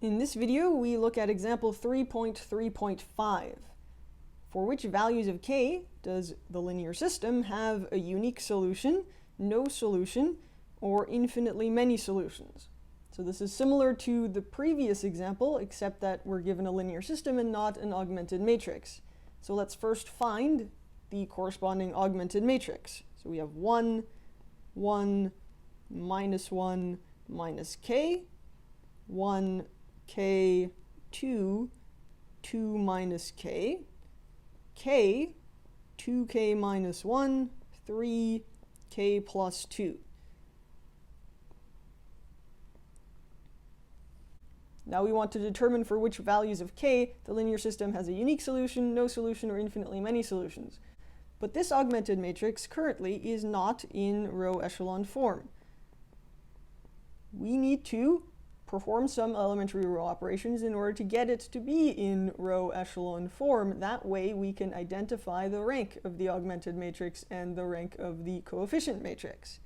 In this video, we look at example 3.3.5. For which values of k does the linear system have a unique solution, no solution, or infinitely many solutions? So this is similar to the previous example, except that we're given a linear system and not an augmented matrix. So let's first find the corresponding augmented matrix. So we have 1, 1, minus 1, minus k, 1, k, 2, 2 minus k, k, 2k minus 1, 3, k plus 2. Now we want to determine for which values of k the linear system has a unique solution, no solution, or infinitely many solutions. But this augmented matrix currently is not in row echelon form. We need to perform some elementary row operations in order to get it to be in row echelon form. That way we can identify the rank of the augmented matrix and the rank of the coefficient matrix.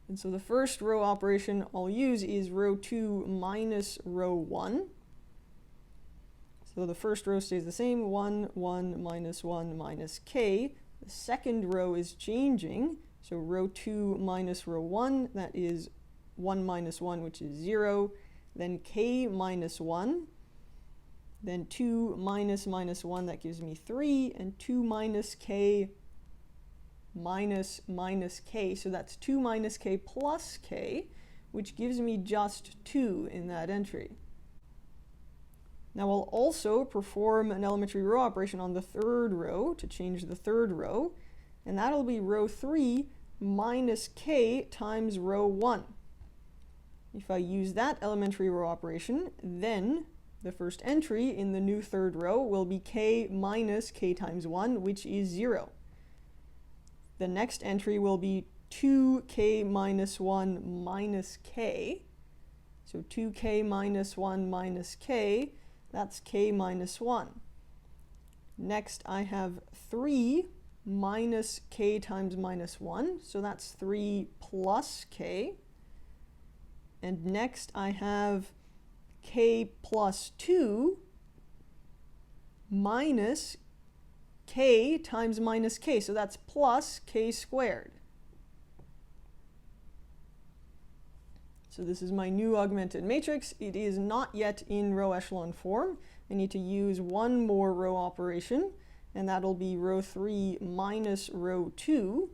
And so the first row operation I'll use is row 2 minus row 1. So the first row stays the same, 1, 1, minus 1, minus k. The second row is changing, so row 2 minus row 1, that is 1 minus 1, which is 0, then k minus 1, then 2 minus minus 1, that gives me 3, and 2 minus k minus minus k, so that's 2 minus k plus k, which gives me just 2 in that entry. Now I'll also perform an elementary row operation on the third row to change the third row, and that'll be row 3 minus k times row 1. If I use that elementary row operation, then the first entry in the new third row will be k minus k times 1, which is 0. The next entry will be 2k minus 1 minus k. So 2k minus 1 minus k, that's k minus 1. Next I have 3 minus k times minus 1, so that's 3 plus k. And next I have k plus 2 minus k times minus k, so that's plus k squared. So this is my new augmented matrix. It is not yet in row echelon form. I need to use one more row operation, and that'll be row 3 minus row 2.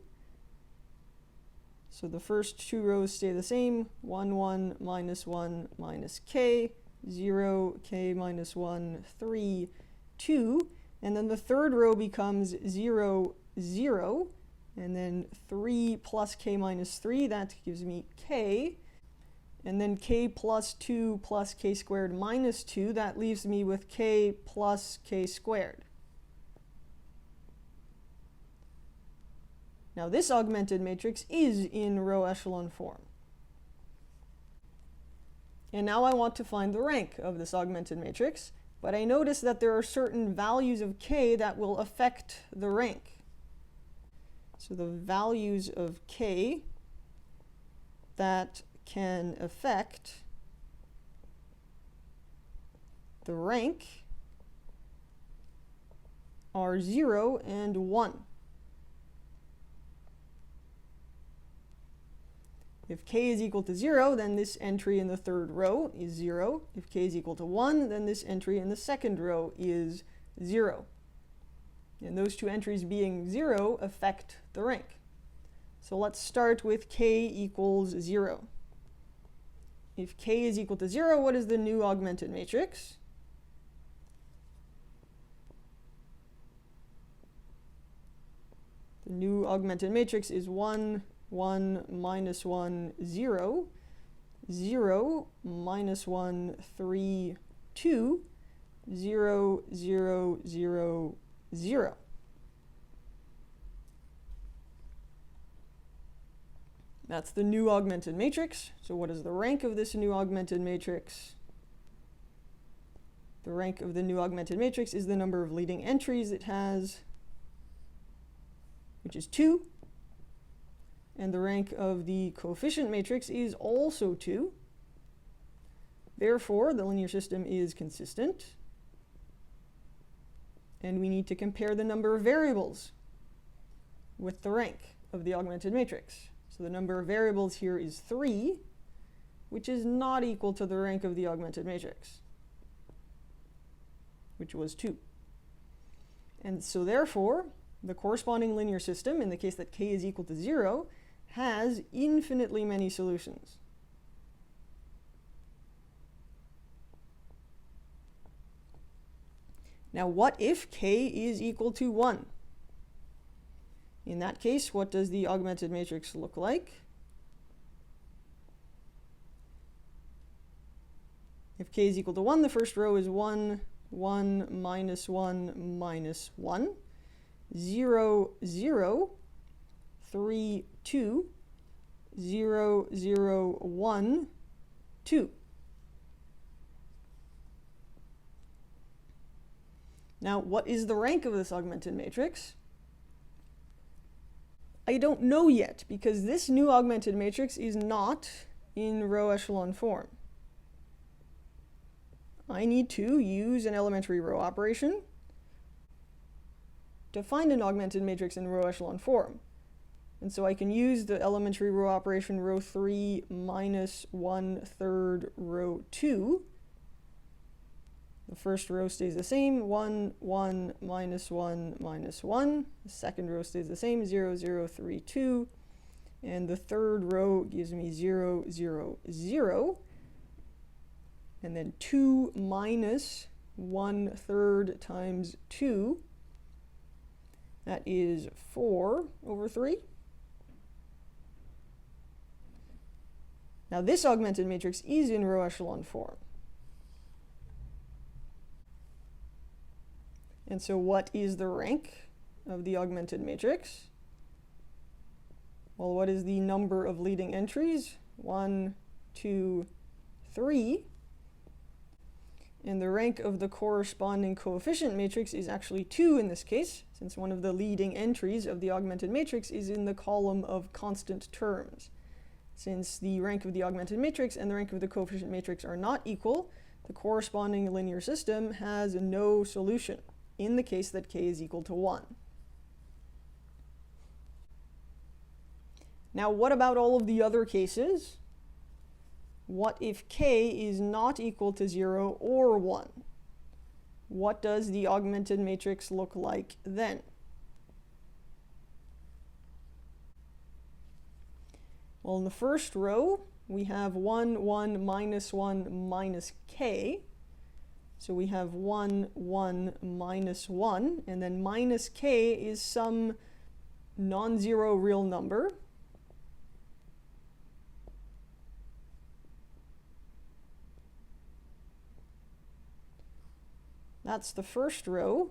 So the first two rows stay the same, 1, 1, minus 1, minus k, 0, k minus 1, 3, 2. And then the third row becomes 0, 0, and then 3 plus k minus 3, that gives me k. And then k plus 2 plus k squared minus 2, that leaves me with k plus k squared. Now this augmented matrix is in row echelon form. And now I want to find the rank of this augmented matrix. But I notice that there are certain values of k that will affect the rank. So the values of k that can affect the rank are 0 and 1. If k is equal to 0, then this entry in the third row is 0. If k is equal to 1, then this entry in the second row is 0. And those two entries being 0 affect the rank. So let's start with k equals 0. If k is equal to 0, what is the new augmented matrix? The new augmented matrix is 1, 1, minus 1, 0, 0, minus 1, 3, 2, 0, 0, 0, 0. That's the new augmented matrix. So what is the rank of this new augmented matrix? The rank of the new augmented matrix is the number of leading entries it has, which is 2. And the rank of the coefficient matrix is also 2. Therefore, the linear system is consistent. And we need to compare the number of variables with the rank of the augmented matrix. So the number of variables here is 3, which is not equal to the rank of the augmented matrix, which was 2. And so therefore, the corresponding linear system, in the case that k is equal to 0, has infinitely many solutions. Now, what if k is equal to 1? In that case, what does the augmented matrix look like? If k is equal to 1, the first row is 1, 1, minus 1, minus 1, 0, 0, 3, 2, 0, 0, 1, 2. Now, what is the rank of this augmented matrix? I don't know yet, because this new augmented matrix is not in row echelon form. I need to use an elementary row operation to find an augmented matrix in row echelon form. And so I can use the elementary row operation row 3 minus 1/3 row 2. The first row stays the same, 1, 1, minus 1, minus 1. The second row stays the same, 0, 0, 3, 2. And the third row gives me 0, 0, 0. And then 2 minus 1/3 times 2. That is 4/3. Now this augmented matrix is in row echelon form. And so what is the rank of the augmented matrix? Well, what is the number of leading entries? 1, 2, 3. And the rank of the corresponding coefficient matrix is actually 2 in this case, since one of the leading entries of the augmented matrix is in the column of constant terms. Since the rank of the augmented matrix and the rank of the coefficient matrix are not equal, the corresponding linear system has no solution in the case that k is equal to 1. Now, what about all of the other cases? What if k is not equal to 0 or 1? What does the augmented matrix look like then? Well, in the first row, we have 1, 1, minus 1, minus k. So we have 1, 1, minus 1, and then minus k is some non-zero real number. That's the first row.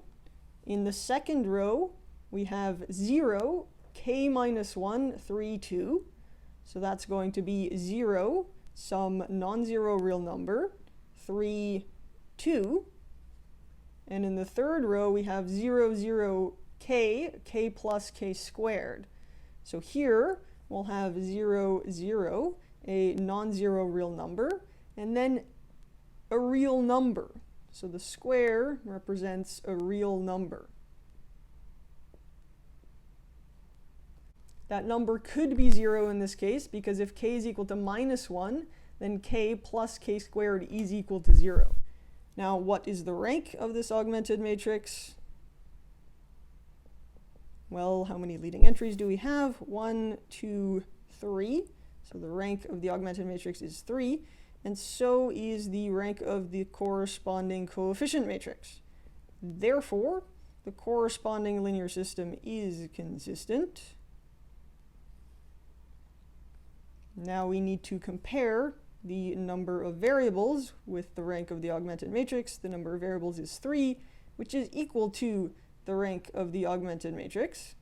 In the second row, we have 0, k minus 1, 3, 2. So that's going to be 0, some non-zero real number, 3, 2. And in the third row, we have 0, 0, k plus k squared. So here, we'll have 0, 0, a non-zero real number, and then a real number. So the square represents a real number. That number could be 0 in this case, because if k is equal to minus 1, then k plus k squared is equal to 0. Now, what is the rank of this augmented matrix? Well, how many leading entries do we have? 1, 2, 3. So the rank of the augmented matrix is 3. And so is the rank of the corresponding coefficient matrix. Therefore, the corresponding linear system is consistent. Now we need to compare the number of variables with the rank of the augmented matrix. The number of variables is 3, which is equal to the rank of the augmented matrix.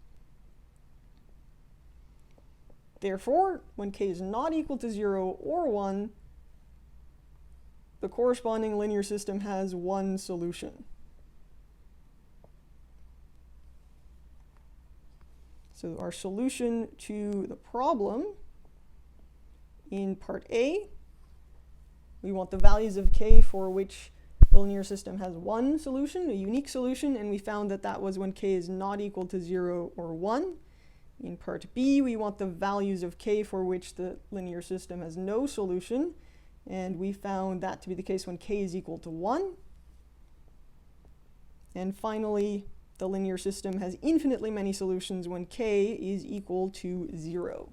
Therefore, when k is not equal to 0 or 1, the corresponding linear system has one solution. So our solution to the problem in part A we want the values of k for which the linear system has one solution, a unique solution, and we found that that was when k is not equal to 0 or 1. In part B, we want the values of k for which the linear system has no solution, and we found that to be the case when k is equal to 1. And finally, the linear system has infinitely many solutions when k is equal to 0.